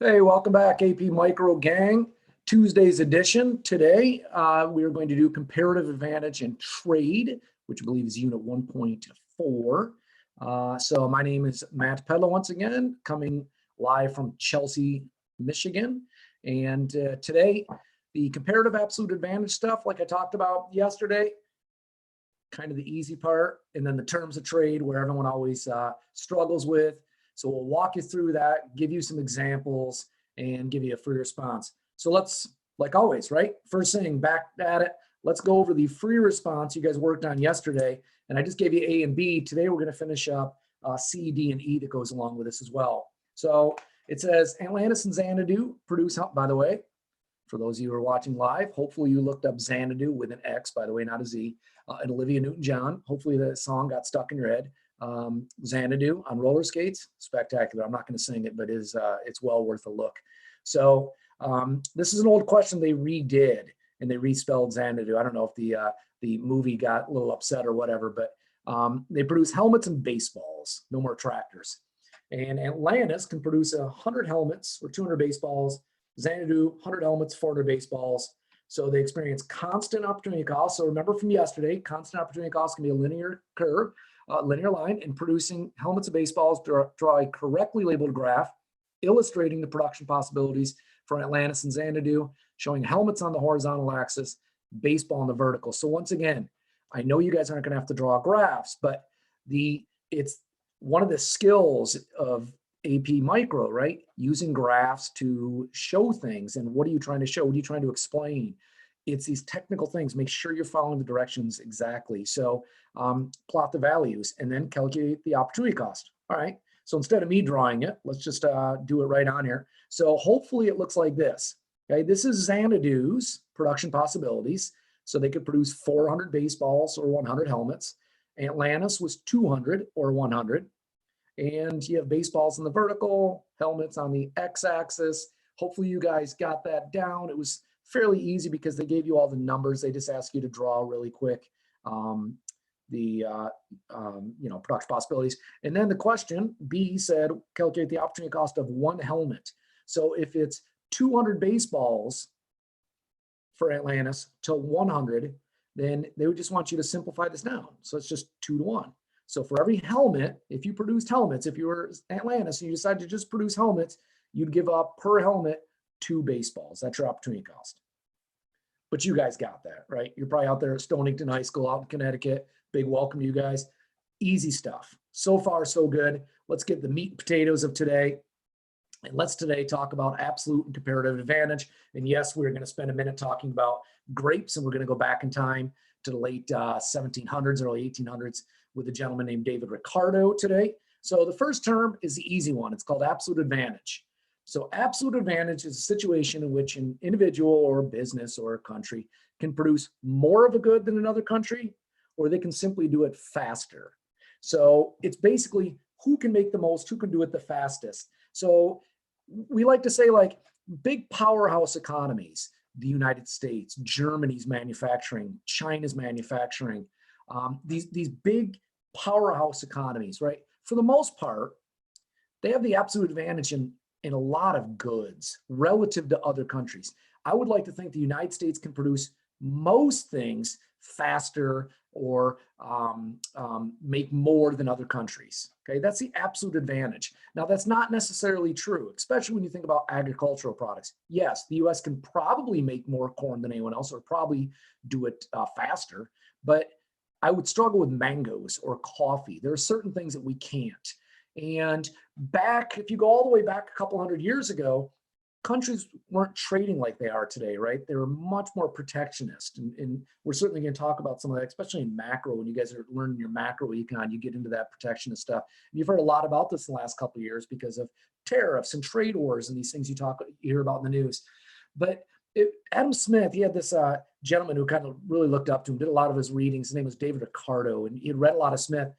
Hey, welcome back, AP Micro Gang. Tuesday's edition. Today, we are going to do comparative advantage and trade, which I believe is unit 1.4. So my name is Matt Pedlow once again, coming live from Chelsea, Michigan. And today, the comparative absolute advantage stuff, like I talked about yesterday, kind of the easy part, and then the terms of trade where everyone always struggles with. So we'll walk you through that, give you some examples, and give you a free response. So let's, like always, right? First thing, back at it. Let's go over the free response you guys worked on yesterday. And I just gave you A and B. Today, we're going to finish up C, D, and E that goes along with this as well. So it says Atlantis and Xanadu produce, by the way, for those of you who are watching live, hopefully you looked up Xanadu with an X, by the way, not a Z, and Olivia Newton-John. Hopefully the song got stuck in your head. Xanadu on roller skates, spectacular. I'm not going to sing it, but it's well worth a look. So this is an old question they redid, and they respelled Xanadu. I don't know if the movie got a little upset or whatever, but they produce helmets and baseballs, no more tractors. And Atlantis can produce 100 helmets or 200 baseballs. Xanadu, 100 helmets, 400 baseballs. So they experience constant opportunity cost. So remember from yesterday, constant opportunity cost can be a linear curve, linear line, and producing helmets and baseballs. Draw a correctly labeled graph illustrating the production possibilities for Atlantis and Xanadu, showing helmets on the horizontal axis, baseball on the vertical. So once again, I know you guys aren't going to have to draw graphs, but it's one of the skills of AP Micro, right? Using graphs to show things. And what are you trying to show? What are you trying to explain? It's these technical things. Make sure you're following the directions exactly. So plot the values and then calculate the opportunity cost. All right. So instead of me drawing it, let's just do it right on here. So hopefully it looks like this. Okay. This is Xanadu's production possibilities. So they could produce 400 baseballs or 100 helmets. Atlantis was 200 or 100. And you have baseballs on the vertical, helmets on the x-axis. Hopefully you guys got that down. It was fairly easy because they gave you all the numbers. They just ask you to draw really quick production possibilities. And then the question B said, calculate the opportunity cost of one helmet. So if it's 200 baseballs for Atlantis to 100, then they would just want you to simplify this down. So it's just 2 to 1. So for every helmet, if you produced helmets, if you were Atlantis and you decided to just produce helmets, you'd give up per helmet 2 baseballs. That's your opportunity cost. But you guys got that, right? You're probably out there at Stonington High School out in Connecticut. Big welcome to you guys. Easy stuff. So far, so good. Let's get the meat and potatoes of today. And let's today talk about absolute and comparative advantage. And yes, we're going to spend a minute talking about grapes, and we're going to go back in time to the late 1700s, early 1800s with a gentleman named David Ricardo today. So the first term is the easy one. It's called absolute advantage. So absolute advantage is a situation in which an individual or a business or a country can produce more of a good than another country, or they can simply do it faster. So it's basically who can make the most, who can do it the fastest. So we like to say, like, big powerhouse economies, the United States, Germany's manufacturing, China's manufacturing, these big powerhouse economies, right? For the most part, they have the absolute advantage in a lot of goods relative to other countries. I would like to think the United States can produce most things faster or make more than other countries. Okay, that's the absolute advantage. Now, that's not necessarily true, especially when you think about agricultural products. Yes, the US can probably make more corn than anyone else, or probably do it faster, but I would struggle with mangoes or coffee. There are certain things that we can't. And back, if you go all the way back a couple hundred years ago, countries weren't trading like they are today, right? They were much more protectionist. And we're certainly going to talk about some of that, especially in macro. When you guys are learning your macro econ, you get into that protectionist stuff. And you've heard a lot about this in the last couple of years because of tariffs and trade wars and these things you hear about in the news. But Adam Smith, he had this gentleman who kind of really looked up to him, did a lot of his readings. His name was David Ricardo, and he had read a lot of Smith.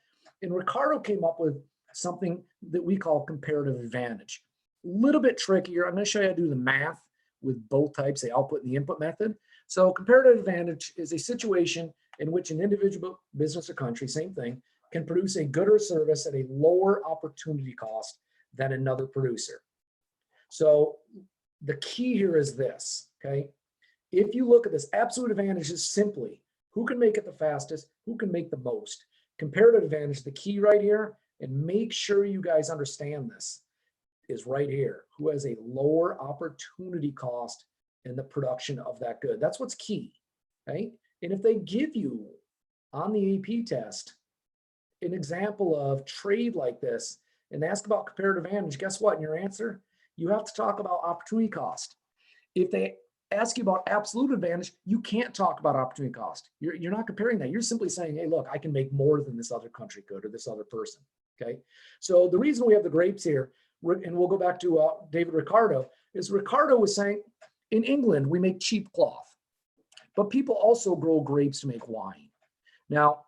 And Ricardo came up with something that we call comparative advantage. A little bit trickier. I'm going to show you how to do the math with both types, the output and the input method. So comparative advantage is a situation in which an individual business or country, same thing, can produce a good or service at a lower opportunity cost than another producer. So the key here is this, okay? If you look at this, absolute advantage is simply who can make it the fastest, who can make the most. Comparative advantage, the key right here, and make sure you guys understand this, is right here. Who has a lower opportunity cost in the production of that good? That's what's key, right? And if they give you on the AP test an example of trade like this and ask about comparative advantage, guess what? In your answer, you have to talk about opportunity cost. If they ask you about absolute advantage, you can't talk about opportunity cost. You're not comparing that. You're simply saying, hey, look, I can make more than this other country could or this other person, okay? So the reason we have the grapes here, and we'll go back to David Ricardo, is Ricardo was saying, in England, we make cheap cloth, but people also grow grapes to make wine. Now,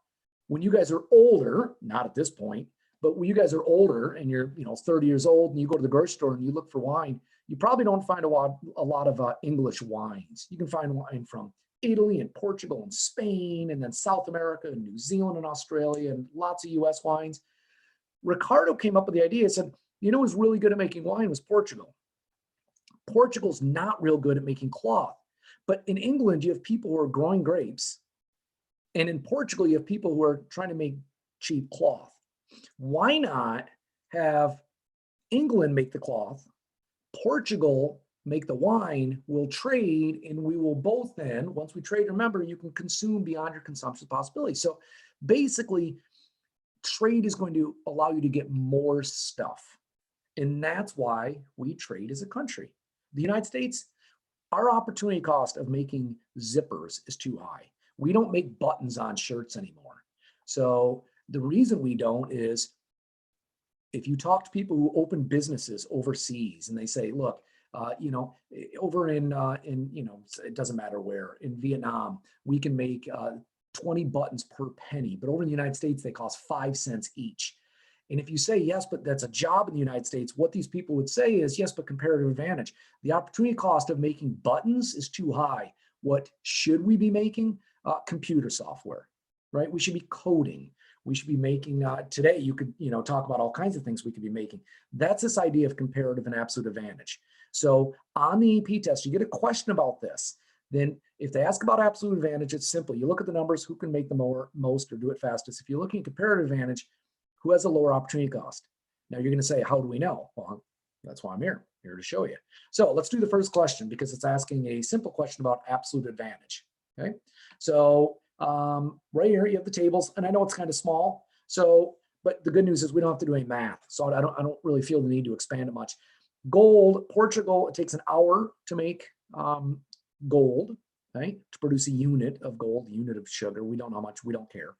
when you guys are older, not at this point, but when you guys are older and you're 30 years old and you go to the grocery store and you look for wine, you probably don't find a lot of English wines. You can find wine from Italy and Portugal and Spain, and then South America and New Zealand and Australia, and lots of US wines. Ricardo came up with the idea and said, who's really good at making wine was Portugal. Portugal's not real good at making cloth. But in England, you have people who are growing grapes. And in Portugal, you have people who are trying to make cheap cloth. Why not have England make the cloth, Portugal make the wine, we'll trade, and we will both then, once we trade, remember, you can consume beyond your consumption possibility. So basically, trade is going to allow you to get more stuff. And that's why we trade as a country. The United States, our opportunity cost of making zippers is too high. We don't make buttons on shirts anymore. So the reason we don't is if you talk to people who open businesses overseas and they say, look, over in it doesn't matter where, in Vietnam, we can make 20 buttons per penny, but over in the United States, they cost 5 cents each. And if you say, yes, but that's a job in the United States, what these people would say is, yes, but comparative advantage. The opportunity cost of making buttons is too high. What should we be making? Computer software, right? We should be coding. We should be making, today you could, talk about all kinds of things we could be making. That's this idea of comparative and absolute advantage. So on the AP test, you get a question about this. Then if they ask about absolute advantage, it's simple. You look at the numbers, who can make the most or do it fastest. If you're looking at comparative advantage, who has a lower opportunity cost? Now you're going to say, how do we know? Well, that's why I'm here to show you. So let's do the first question because it's asking a simple question about absolute advantage. Okay. So right here you have the tables, and I know it's kind of small. So, but the good news is we don't have to do any math. So I don't really feel the need to expand it much. Gold, Portugal, it takes an hour to make gold, right? To produce a unit of gold, a unit of sugar. We don't know how much, we don't care.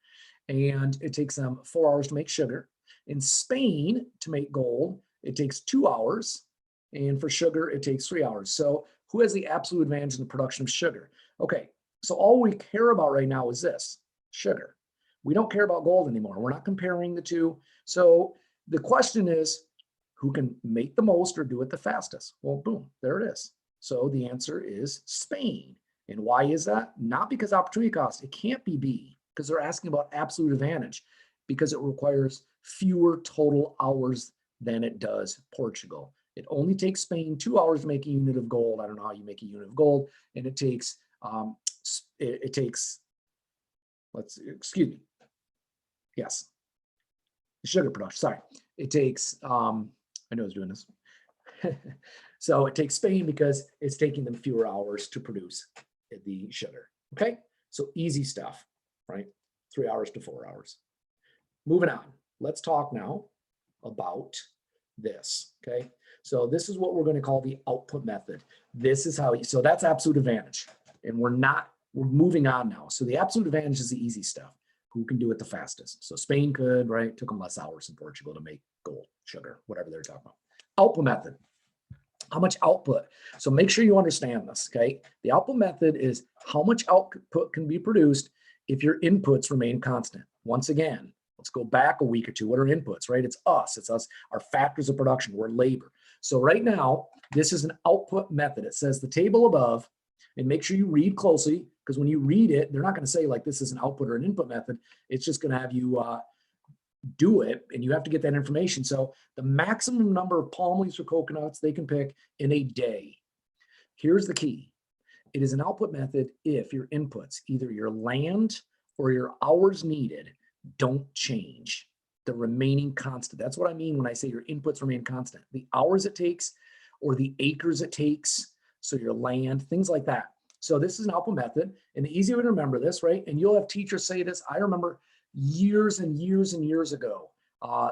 And it takes them 4 hours to make sugar. In Spain, to make gold, it takes 2 hours. And for sugar, it takes 3 hours. So who has the absolute advantage in the production of sugar? Okay, so all we care about right now is this, sugar. We don't care about gold anymore. We're not comparing the two. So the question is, who can make the most or do it the fastest? Well, boom, there it is. So the answer is Spain. And why is that? Not because opportunity cost. It can't be B, because they're asking about absolute advantage, because it requires fewer total hours than it does Portugal. It only takes Spain 2 hours to make a unit of gold. I don't know how you make a unit of gold. And it takes, sugar production, sorry. It takes, I know I was doing this. So it takes Spain because it's taking them fewer hours to produce the sugar. Okay, so easy stuff, right? 3 hours to 4 hours. Moving on, let's talk now about this, okay? So this is what we're going to call the output method. This is how, so that's absolute advantage. And we're moving on now. So the absolute advantage is the easy stuff. Who can do it the fastest? So Spain could, right? It took them less hours in Portugal to make gold, sugar, whatever they're talking about. Output method. How much output? So make sure you understand this, okay? The output method is how much output can be produced if your inputs remain constant. Once again, let's go back a week or two. What are inputs, right? It's us, our factors of production, we're labor. So right now, this is an output method. It says the table above, and make sure you read closely, because when you read it, they're not going to say like this is an output or an input method. It's just going to have you do it, and you have to get that information. So the maximum number of palm leaves or coconuts they can pick in a day. Here's the key. It is an output method if your inputs, either your land or your hours needed, don't change. The remaining constant. That's what I mean when I say your inputs remain constant. The hours it takes or the acres it takes, so your land, things like that. So this is an output method, and the easy way to remember this, right? And you'll have teachers say this. I remember years and years and years ago,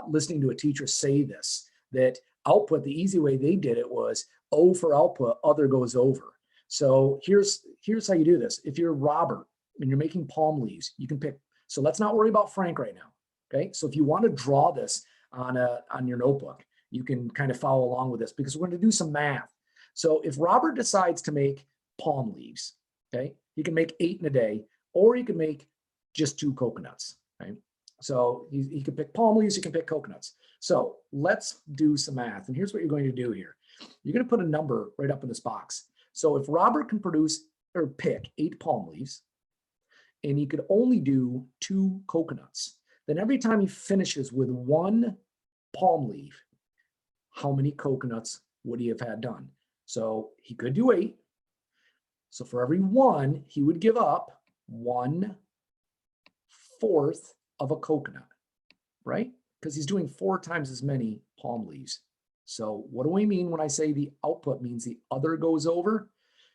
listening to a teacher say this, that output, the easy way they did it was O for output, other goes over. So here's how you do this. If you're Robert and you're making palm leaves, you can pick. So let's not worry about Frank right now. Okay. So if you want to draw this on your notebook, you can kind of follow along with this because we're going to do some math. So if Robert decides to make palm leaves, okay, he can make 8 in a day, or he can make just 2 coconuts, right? So he can pick palm leaves, he can pick coconuts. So let's do some math. And here's what you're going to do here. You're going to put a number right up in this box. So if Robert can produce or pick 8 palm leaves, and he could only do 2 coconuts, then every time he finishes with 1 palm leaf, how many coconuts would he have had done? So he could do 8. So for every 1, he would give up 1/4 of a coconut, right? Because he's doing 4 times as many palm leaves. So what do I mean when I say the output means the other goes over?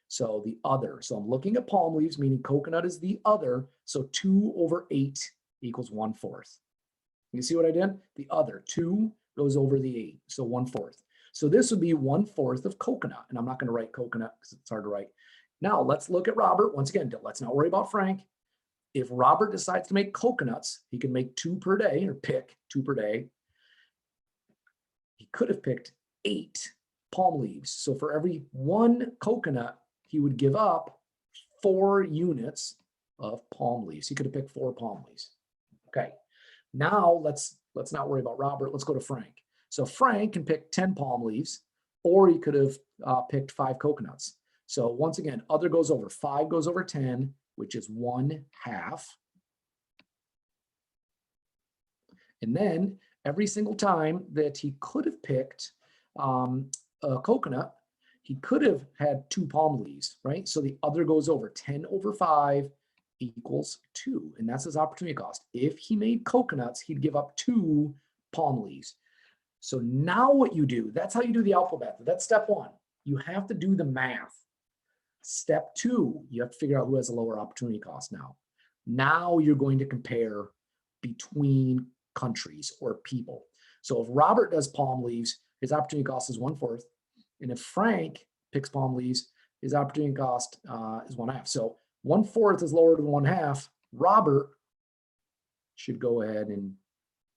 So the other, so I'm looking at palm leaves, meaning coconut is the other. So 2 over 8 equals 1/4. You see what I did? The other 2 goes over the 8, so 1/4. So this would be 1/4 of coconut, and I'm not going to write coconut because it's hard to write. Now let's look at Robert. Once again, let's not worry about Frank. If Robert decides to make coconuts, he can make 2 per day or pick 2 per day. He could have picked 8 palm leaves. So for every 1 coconut, he would give up 4 units of palm leaves. He could have picked 4 palm leaves. Okay. Now let's not worry about Robert. Let's go to Frank. So Frank can pick 10 palm leaves, or he could have picked 5 coconuts. So once again, other goes over. 5 goes over 10, which is 1/2. And then every single time that he could have picked a coconut, he could have had 2 palm leaves, right? So the other goes over. 10 over 5 equals 2, and that's his opportunity cost. If he made coconuts, he'd give up 2 palm leaves. So now what you do, that's how you do the output method. That's step 1. You have to do the math. Step 2, you have to figure out who has a lower opportunity cost now. Now you're going to compare between countries or people. So if Robert does palm leaves, his opportunity cost is 1/4. And if Frank picks palm leaves, his opportunity cost is 1/2. So 1/4 is lower than 1/2. Robert should go ahead and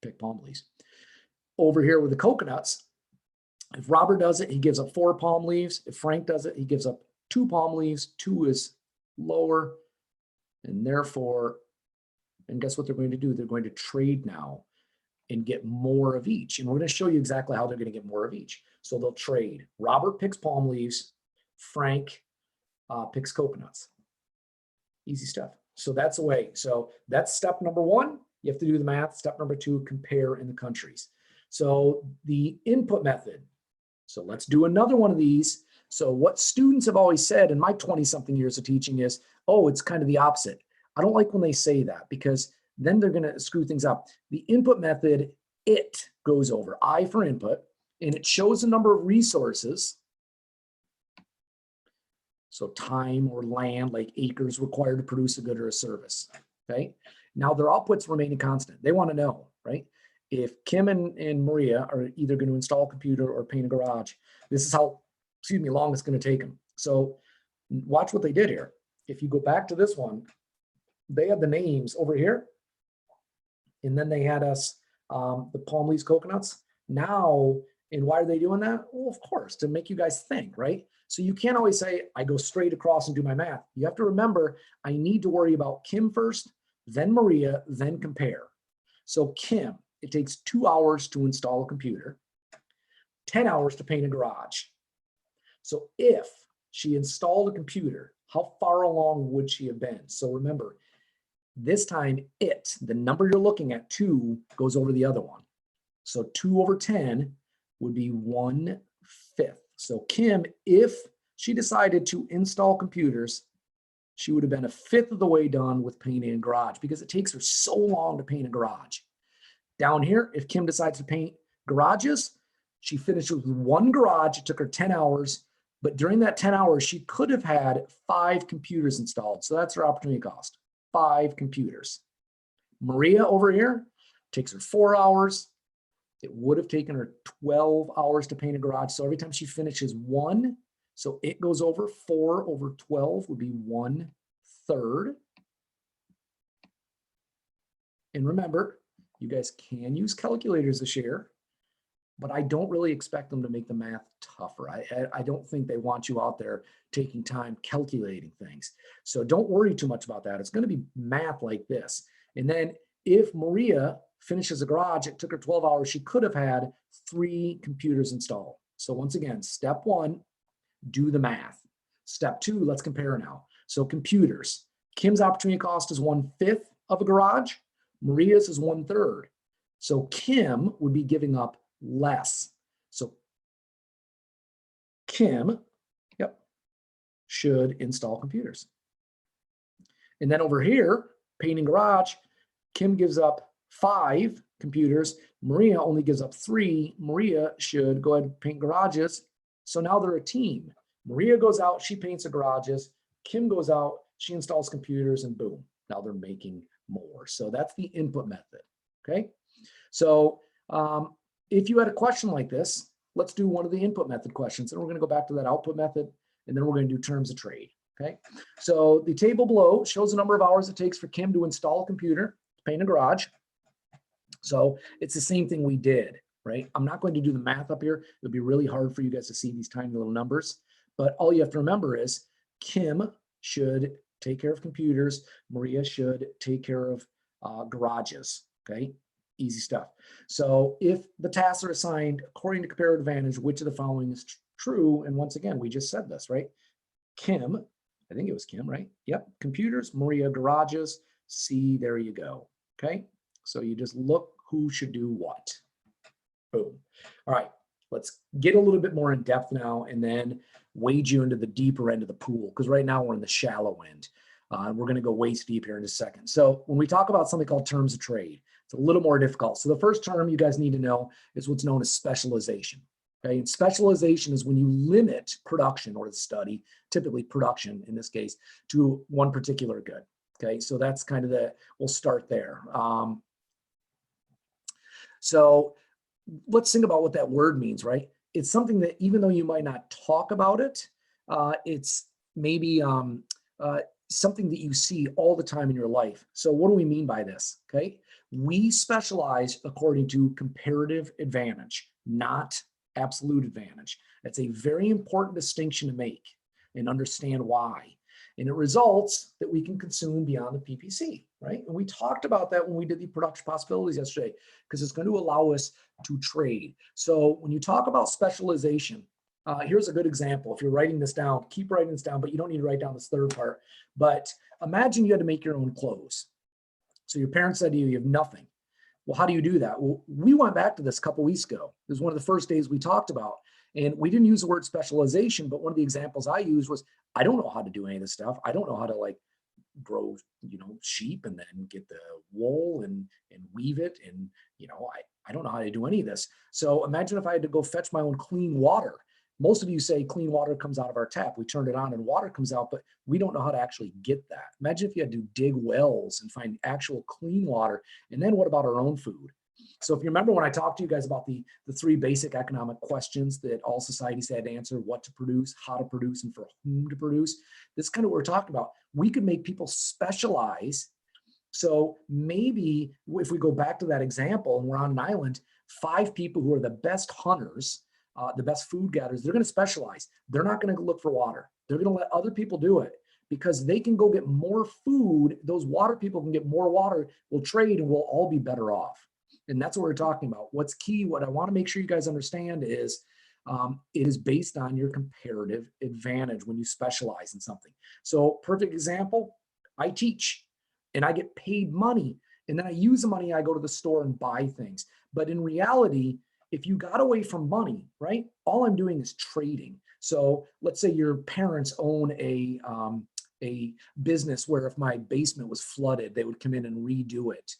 pick palm leaves. Over here with the coconuts, if Robert does it, he gives up 4 palm leaves. If Frank does it, he gives up 2 palm leaves. 2 is lower, and therefore, and guess what they're going to do? They're going to trade now and get more of each. And we're going to show you exactly how they're going to get more of each. So they'll trade. Robert picks palm leaves. Frank picks coconuts. Easy stuff. So that's the way. So that's step number 1. You have to do the math. Step number 2, compare in the countries. So the input method. So let's do another one of these. So what students have always said in my 20-something years of teaching is, oh, it's kind of the opposite. I don't like when they say that because then they're going to screw things up. The input method, it goes over. I for input, and it shows the number of resources. So time or land, like acres required to produce a good or a service, okay? Now their outputs remaining constant. They want to know, right? If Kim and Maria are either going to install a computer or paint a garage, this is how, long it's going to take them. So watch what they did here. If you go back to this one, they had the names over here. And then they had us, the palm leaves coconuts. Now, and why are they doing that? Well, of course, to make you guys think, right? So you can't always say, I go straight across and do my math. You have to remember, I need to worry about Kim first, then Maria, then compare. So Kim, it takes 2 hours to install a computer, 10 hours to paint a garage. So if she installed a computer, how far along would she have been? So remember, This time the number you're looking at, 2, goes over the other one. So 2 over 10 would be 1/5. So Kim, if she decided to install computers, she would have been 1/5 of the way done with painting a garage, because it takes her so long to paint a garage. Down here, if Kim decides to paint garages, she finished with 1 garage. It took her 10 hours, but during that 10 hours, she could have had 5 computers installed. So that's her opportunity cost, 5 computers. Maria over here takes her 4 hours. It would have taken her 12 hours to paint a garage. So every time she finishes 1, so it goes over 4 over 12 would be 1/3. And remember, you guys can use calculators to share, but I don't really expect them to make the math tougher. I don't think they want you out there taking time calculating things. So don't worry too much about that. It's going to be math like this. And then if Maria finishes a garage, it took her 12 hours, she could have had 3 computers installed. So once again, step 1, do the math. Step 2, let's compare now. So computers, Kim's opportunity cost is 1/5 of a garage. Maria's is 1/3. So Kim would be giving up less. So Kim, should install computers. And then over here, painting garage, Kim gives up 5 computers. Maria only gives up 3. Maria should go ahead and paint garages. So now they're a team. Maria goes out, she paints the garages. Kim goes out, she installs computers, and boom, now they're making more. So that's the input method, okay? So if you had a question like this, let's do one of the input method questions. And we're gonna go back to that output method, and then we're gonna do terms of trade, okay? So the table below shows the number of hours it takes for Kim to install a computer, paint a garage. So it's the same thing we did, right? I'm not going to do the math up here. It'll be really hard for you guys to see these tiny little numbers, but all you have to remember is Kim should take care of computers. Maria should take care of garages, okay? Easy stuff. So if the tasks are assigned according to comparative advantage, which of the following is true? And once again, we just said this, right? Kim, I think it was Kim, right? Yep, computers, Maria, garages. See, there you go, okay? So you just look who should do what. Boom. All right, let's get a little bit more in depth now and then wade you into the deeper end of the pool, because right now we're in the shallow end. We're going to go waist deep here in a second. So when we talk about something called terms of trade, it's a little more difficult. So the first term you guys need to know is what's known as specialization. Okay, and specialization is when you limit production or the study, typically production in this case, to one particular good. Okay, so that's kind of we'll start there. So let's think about what that word means, right? It's something that even though you might not talk about it, it's maybe something that you see all the time in your life. So what do we mean by this? Okay, we specialize according to comparative advantage, not absolute advantage. That's a very important distinction to make and understand why. And it results that we can consume beyond the PPC, right? And we talked about that when we did the production possibilities yesterday, because it's going to allow us to trade. So when you talk about specialization, here's a good example. If you're writing this down, keep writing this down, but you don't need to write down this third part. But imagine you had to make your own clothes. So your parents said to you, you have nothing. Well, how do you do that? Well, we went back to this a couple weeks ago. It was one of the first days we talked about. And we didn't use the word specialization, but one of the examples I used was, I don't know how to do any of this stuff. I don't know how to like grow, sheep and then get the wool and weave it. And, I don't know how to do any of this. So imagine if I had to go fetch my own clean water. Most of you say clean water comes out of our tap. We turned it on and water comes out, but we don't know how to actually get that. Imagine if you had to dig wells and find actual clean water. And then what about our own food? So if you remember when I talked to you guys about the 3 basic economic questions that all societies had to answer, what to produce, how to produce, and for whom to produce, this is kind of what we're talking about. We could make people specialize. So maybe if we go back to that example and we're on an island, 5 people who are the best hunters, the best food gatherers, they're going to specialize. They're not going to look for water. They're going to let other people do it because they can go get more food. Those water people can get more water. We'll trade and we'll all be better off. And that's what we're talking about. What's key, what I want to make sure you guys understand is it is based on your comparative advantage when you specialize in something. So perfect example, I teach. and I get paid money. And then I use the money, I go to the store and buy things. But in reality, if you got away from money, right, all I'm doing is trading. So let's say your parents own a business where if my basement was flooded, they would come in and redo it.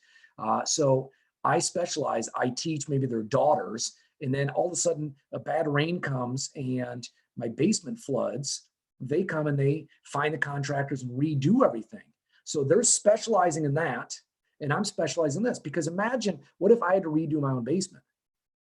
So I specialize, I teach maybe their daughters, and then all of a sudden a bad rain comes and my basement floods. They come and they find the contractors and redo everything. So they're specializing in that, and I'm specializing in this. Because imagine, what if I had to redo my own basement?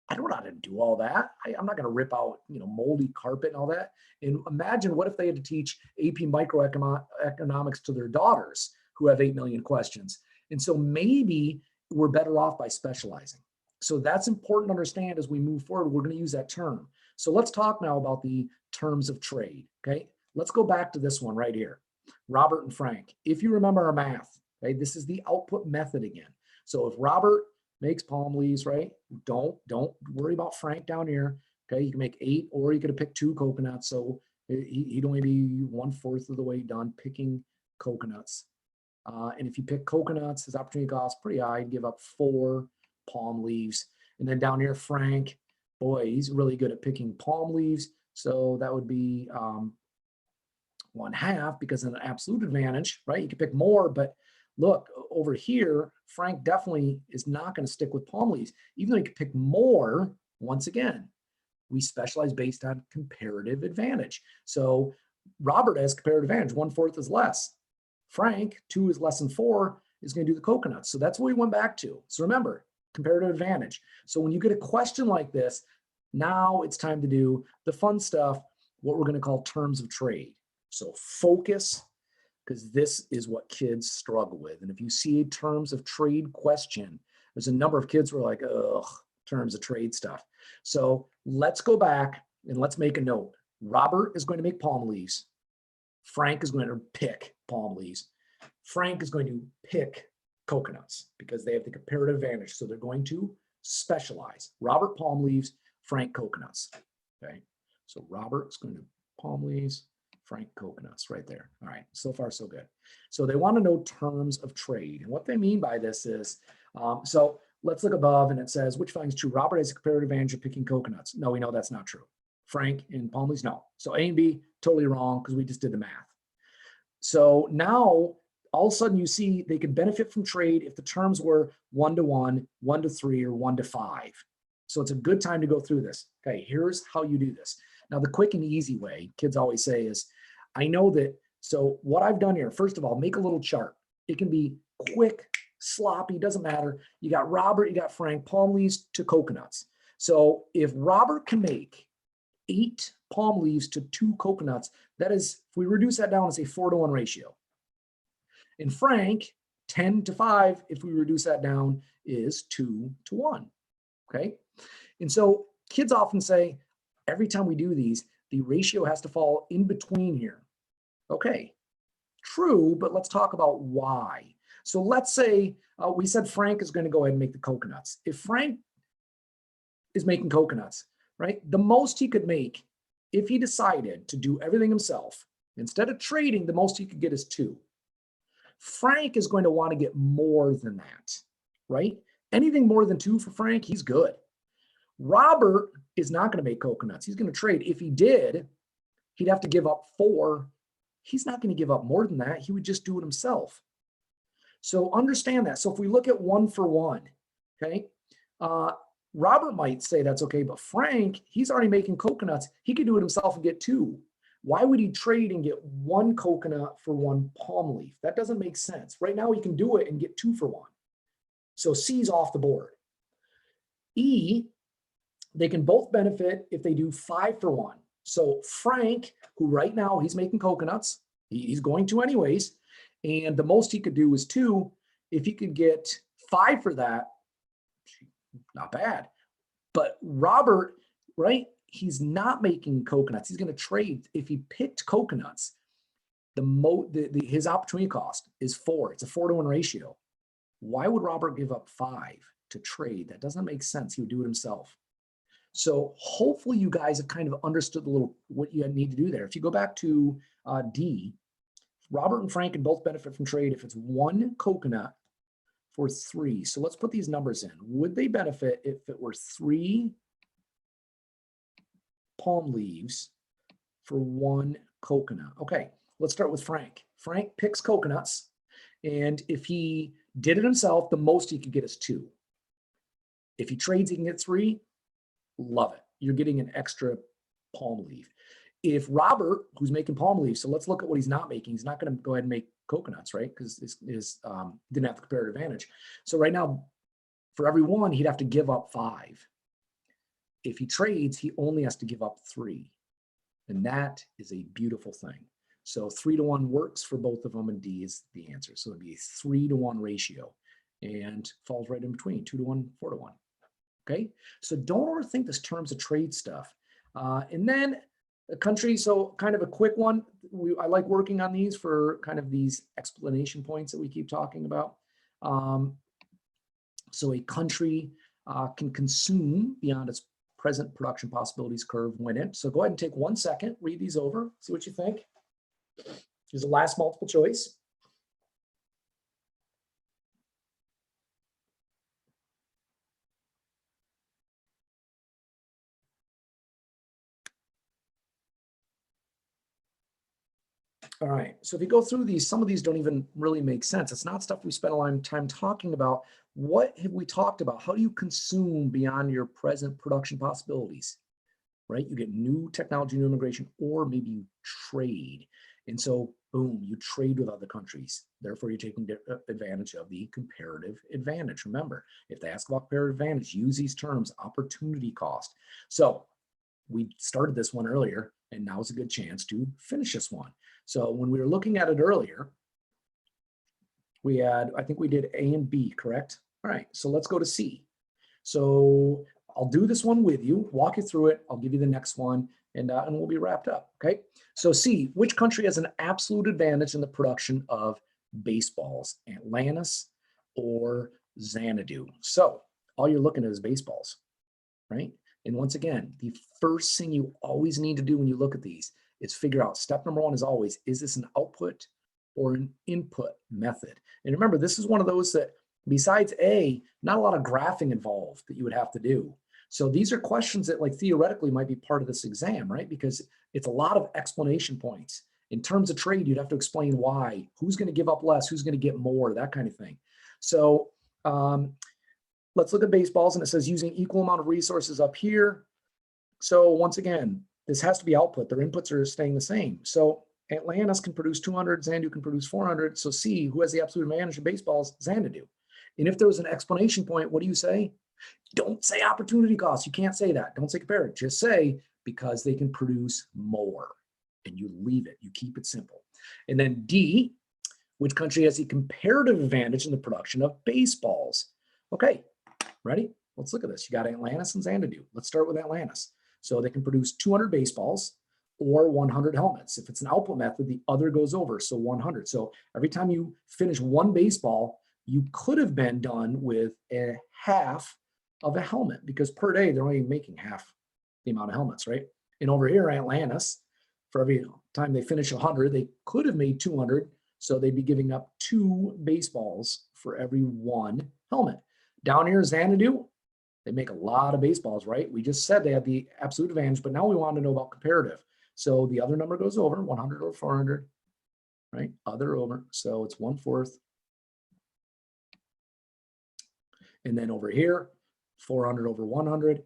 I don't know how to do all that. I'm not going to rip out, moldy carpet and all that. And imagine what if they had to teach AP microeconomics to their daughters who have 8 million questions. And so maybe we're better off by specializing. So that's important to understand as we move forward. We're going to use that term. So let's talk now about the terms of trade. Okay, let's go back to this one right here. Robert and Frank. If you remember our math, okay, this is the output method again. So if Robert makes palm leaves, right? Don't worry about Frank down here. Okay, you can make 8, or you could have picked 2 coconuts. So he'd only be 1/4 of the way done picking coconuts. And if you pick coconuts, his opportunity cost pretty high. He'd give up 4 palm leaves. And then down here, Frank, boy, he's really good at picking palm leaves. So that would be 1/2, because of an absolute advantage, right? You could pick more, but look over here, Frank definitely is not going to stick with palm leaves. Even though he could pick more, once again, we specialize based on comparative advantage. So Robert has comparative advantage, 1/4 is less. Frank, 2 is less than 4, is going to do the coconuts. So that's what we went back to. So remember, comparative advantage. So when you get a question like this, now it's time to do the fun stuff, what we're going to call terms of trade. So focus, because this is what kids struggle with. And if you see a terms of trade question, there's a number of kids who are like, ugh, terms of trade stuff. So let's go back and let's make a note. Robert is going to make palm leaves. Frank is going to pick palm leaves. Frank is going to pick coconuts because they have the comparative advantage. So they're going to specialize. Robert palm leaves, Frank coconuts. Okay. So Robert's going to palm leaves, Frank coconuts right there. All right, so far so good. So they want to know terms of trade. And what they mean by this is, so let's look above and it says, which finds true? Robert has a comparative advantage of picking coconuts. No, we know that's not true. Frank and palm leaves, no. So A and B, totally wrong because we just did the math. So now all of a sudden you see they could benefit from trade if the terms were 1-to-1, 1-to-3, or 1-to-5. So it's a good time to go through this. Okay, here's how you do this. Now the quick and easy way, kids always say is, I know that, so what I've done here, first of all, make a little chart. It can be quick, sloppy, doesn't matter. You got Robert, you got Frank, palm leaves to coconuts. So if Robert can make 8 palm leaves to 2 coconuts, that is, if we reduce that down, it's a 4-to-1 ratio. And Frank, 10-to-5, if we reduce that down, is 2-to-1, okay? And so kids often say, every time we do these, the ratio has to fall in between here. Okay, true, but let's talk about why. So let's say we said Frank is going to go ahead and make the coconuts. If Frank is making coconuts, right, the most he could make, if he decided to do everything himself, instead of trading, the most he could get is 2. Frank is going to want to get more than that, right? Anything more than 2 for Frank, he's good. Robert is not going to make coconuts. He's going to trade. If he did, he'd have to give up 4. He's not going to give up more than that. He would just do it himself. So understand that. So if we look at 1-for-1, okay, Robert might say that's okay, but Frank, he's already making coconuts. He could do it himself and get 2. Why would he trade and get 1 coconut for 1 palm leaf? That doesn't make sense. Right now he can do it and get 2 for 1. So C's off the board. E, they can both benefit if they do 5 for 1. So Frank, who right now he's making coconuts, he's going to anyways, and the most he could do is 2. If he could get 5 for that, not bad. But Robert, right, he's not making coconuts. He's going to trade. If he picked coconuts, his opportunity cost is 4. It's a 4-to-1 ratio. Why would Robert give up 5 to trade? That doesn't make sense. He would do it himself. So hopefully you guys have kind of understood what you need to do there. If you go back to D, Robert and Frank can both benefit from trade if it's 1 coconut for 3. So let's put these numbers in. Would they benefit if it were 3 palm leaves for 1 coconut? Okay, let's start with Frank. Frank picks coconuts, and if he did it himself, the most he could get is 2. If he trades, he can get 3. Love it. You're getting an extra palm leaf. If Robert, who's making palm leaves, so let's look at what he's not making. He's not going to go ahead and make coconuts, right? Because his didn't have the comparative advantage. So right now, for every 1, he'd have to give up 5. If he trades, he only has to give up 3. And that is a beautiful thing. So 3-to-1 works for both of them, and D is the answer. So it'd be a 3-to-1 ratio and falls right in between 2-to-1, 4-to-1. Okay, so don't overthink this terms of trade stuff. And then a country, so kind of a quick one. I like working on these for kind of these explanation points that we keep talking about. So a country can consume beyond its present production possibilities curve when it. So go ahead and take 1 second, read these over, see what you think. Here's the last multiple choice. All right, so if you go through these, some of these don't even really make sense. It's not stuff we spent a lot of time talking about. What have we talked about? How do you consume beyond your present production possibilities, right? You get new technology, new immigration, or maybe you trade. And so, boom, you trade with other countries. Therefore, you're taking advantage of the comparative advantage. Remember, if they ask about comparative advantage, use these terms, opportunity cost. So we started this one earlier, and now is a good chance to finish this one. So when we were looking at it earlier, we had, I think we did A and B, correct? All right, so let's go to C. So I'll do this one with you, walk you through it. I'll give you the next one, and we'll be wrapped up, okay? So C, which country has an absolute advantage in the production of baseballs, Atlantis or Xanadu? So all you're looking at is baseballs, right? And once again, the first thing you always need to do when you look at these is figure out, step number 1 is always, is this an output or an input method? And remember, this is one of those that besides A, not a lot of graphing involved that you would have to do. So these are questions that like theoretically might be part of this exam, right? Because it's a lot of explanation points. In terms of trade, you'd have to explain why, who's going to give up less, who's going to get more, that kind of thing. So let's look at baseballs, and it says using equal amount of resources up here. So once again, this has to be output. Their inputs are staying the same. So Atlantis can produce 200, Xanadu can produce 400. So C, who has the absolute advantage of baseballs? Xanadu. And if there was an explanation point, what do you say? Don't say opportunity cost. You can't say that. Don't say comparative. Just say because they can produce more. And you leave it. You keep it simple. And then D, which country has the comparative advantage in the production of baseballs? Okay, ready? Let's look at this. You got Atlantis and Xanadu. Let's start with Atlantis. So they can produce 200 baseballs or 100 helmets. If it's an output method, the other goes over, so 100. So every time you finish 1 baseball, you could have been done with a half of a helmet, because per day, they're only making half the amount of helmets, right? And over here, Atlantis, for every time they finish 100, they could have made 200, so they'd be giving up 2 baseballs for every 1 helmet. Down here, Xanadu, they make a lot of baseballs, right? We just said they had the absolute advantage, but now we want to know about comparative. So the other number goes over, 100 or 400, right? Other over, so it's 1/4. And then over here, 400 over 100,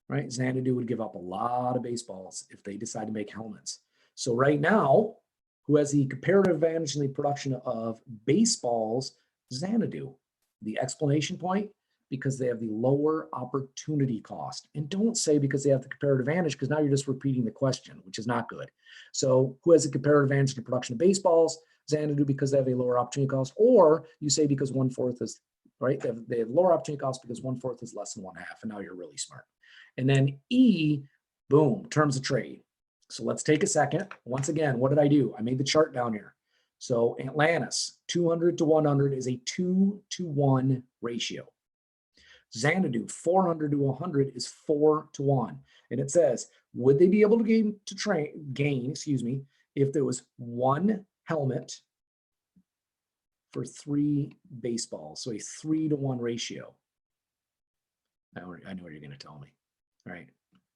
right? Xanadu would give up a lot of baseballs if they decide to make helmets. So right now, who has the comparative advantage in the production of baseballs? Xanadu. The explanation point, because they have the lower opportunity cost. And don't say because they have the comparative advantage, because now you're just repeating the question, which is not good. So who has the comparative advantage in the production of baseballs? Xanadu, because they have a lower opportunity cost. Or you say because 1/4 is, right? They have lower opportunity cost because 1/4 is less than 1/2, and now you're really smart. And then E, boom, terms of trade. So let's take a second. Once again, what did I do? I made the chart down here. So Atlantis, 200 to 100 is a 2-to-1 ratio. Xanadu, 400 to 100 is 4-to-1. And it says, would they be able to gain if there was 1 helmet for 3 baseballs. So a 3-to-1 ratio. I know what you're going to tell me. All right.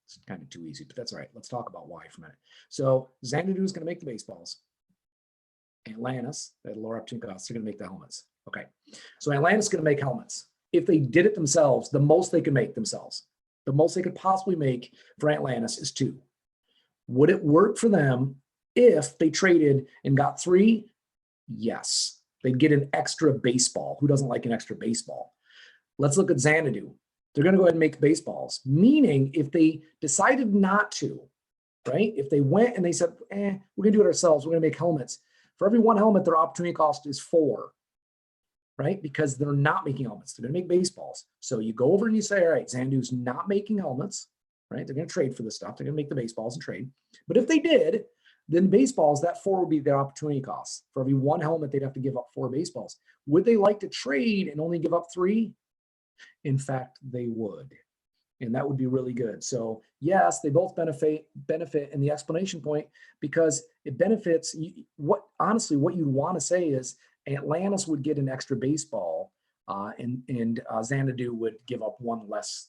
It's kind of too easy, but that's all right. Let's talk about why for a minute. So Xanadu is going to make the baseballs. Atlantis, at lower opportunity costs, are going to make the helmets. Okay. So Atlantis is going to make helmets. If they did it themselves, the most they could make themselves, the most they could possibly make for Atlantis is 2. Would it work for them if they traded and got 3? Yes. They'd get an extra baseball. Who doesn't like an extra baseball? Let's look at Xanadu. They're going to go ahead and make baseballs, meaning if they decided not to, right? If they went and they said, we're going to do it ourselves, we're going to make helmets. For every 1 helmet, their opportunity cost is 4, right? Because they're not making helmets. They're going to make baseballs. So you go over and you say, all right, Xanadu's not making helmets, right? They're going to trade for this stuff. They're going to make the baseballs and trade. But if they did, then baseballs, that 4 would be their opportunity costs. For every 1 helmet, they'd have to give up 4 baseballs. Would they like to trade and only give up 3? In fact, they would. And that would be really good. So yes, they both benefit in the explanation point, because it benefits honestly, what you'd want to say is Atlantis would get an extra baseball, and Xanadu would give up 1 less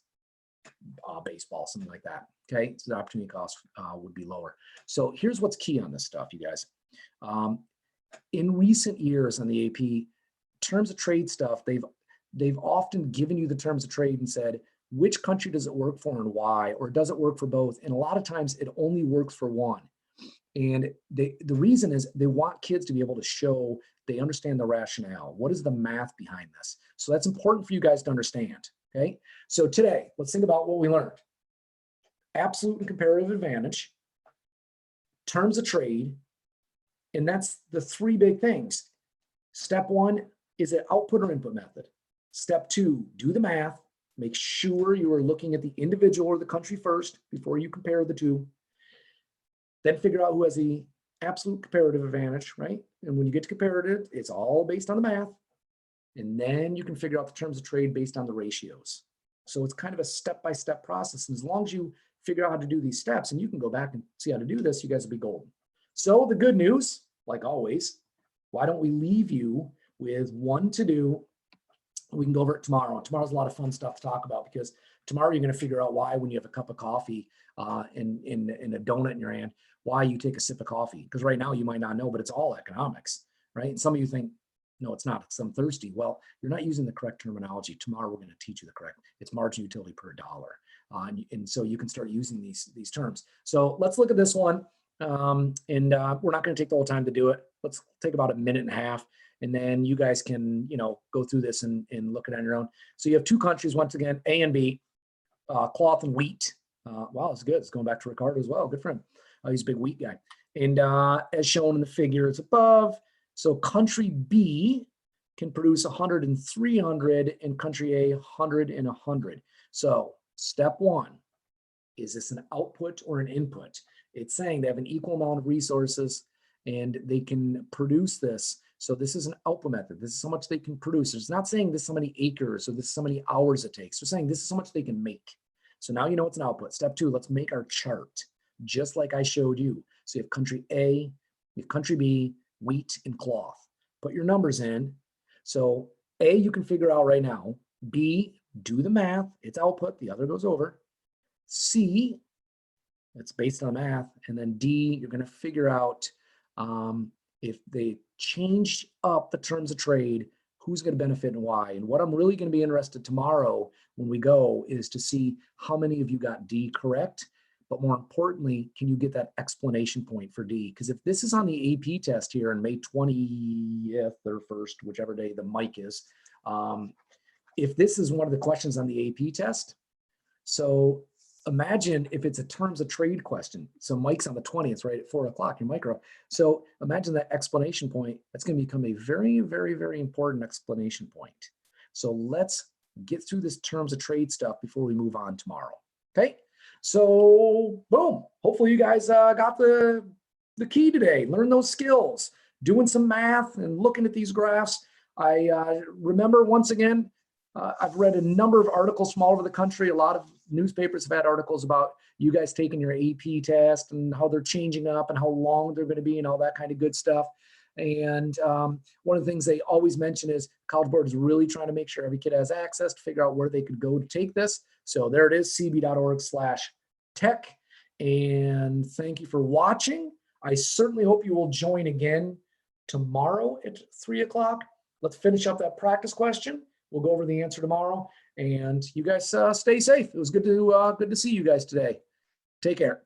baseball, something like that. Okay, so the opportunity cost would be lower. So here's what's key on this stuff, you guys. In recent years on the AP, terms of trade stuff, they've often given you the terms of trade and said, which country does it work for and why, or does it work for both? And a lot of times it only works for one. And the reason is they want kids to be able to show they understand the rationale. What is the math behind this? So that's important for you guys to understand, okay? So today, let's think about what we learned. Absolute and comparative advantage, terms of trade, and that's the 3 big things. Step 1, is it output or input method? Step 2, do the math. Make sure you are looking at the individual or the country first before you compare the 2. Then figure out who has the absolute comparative advantage, right? And when you get to comparative, it's all based on the math. And then you can figure out the terms of trade based on the ratios. So it's kind of a step-by-step process. And as long as you figure out how to do these steps, and you can go back and see how to do this, you guys will be golden. So the good news, like always, why don't we leave you with 1 to do? We can go over it tomorrow. Tomorrow's a lot of fun stuff to talk about, because tomorrow you're going to figure out why, when you have a cup of coffee and a donut in your hand, why you take a sip of coffee. Because right now you might not know, but it's all economics, right? And some of you think, no, it's not, because I'm thirsty. Well, you're not using the correct terminology. Tomorrow we're going to teach you the correct. It's margin utility per dollar. And so you can start using these terms. So let's look at this one. We're not going to take the whole time to do it. Let's take about a minute and a half. And then you guys can, go through this and look at it on your own. So you have 2 countries, once again, A and B, cloth and wheat. Wow, it's good. It's going back to Ricardo as well. Good for him. He's a big wheat guy. And as shown in the figures above, so country B can produce 100 and 300, and country A 100 and 100. So step 1, is this an output or an input? It's saying they have an equal amount of resources and they can produce this. So this is an output method. This is how much they can produce. It's not saying this is how many acres or this is how many hours it takes. They're saying this is how much they can make. So now you know it's an output. Step 2, let's make our chart, just like I showed you. So you have country A, you have country B, wheat and cloth. Put your numbers in. So A, you can figure out right now. B, do the math. It's output. The other goes over. C, it's based on math. And then D, you're going to figure out if they changed up the terms of trade, who's going to benefit and why. And what I'm really going to be interested tomorrow when we go is to see how many of you got D correct. But more importantly, can you get that explanation point for D? Because if this is on the AP test here on May 20th or 1st, whichever day the mic is, if this is one of the questions on the AP test, so imagine if it's a terms of trade question. So Mike's on the 20th, right at 4 o'clock, your micro. So imagine that explanation point. That's going to become a very, very, very important explanation point. So let's get through this terms of trade stuff before we move on tomorrow. Okay. So boom, hopefully you guys got the key today. Learn those skills, doing some math and looking at these graphs. I remember, once again, I've read a number of articles from all over the country. A lot of newspapers have had articles about you guys taking your AP test and how they're changing up and how long they're going to be and all that kind of good stuff. And one of the things they always mention is College Board is really trying to make sure every kid has access to figure out where they could go to take this. So there it is, cb.org/tech. And thank you for watching. I certainly hope you will join again tomorrow at 3 o'clock. Let's finish up that practice question. We'll go over the answer tomorrow. And you guys stay safe. It was good to see you guys today. Take care.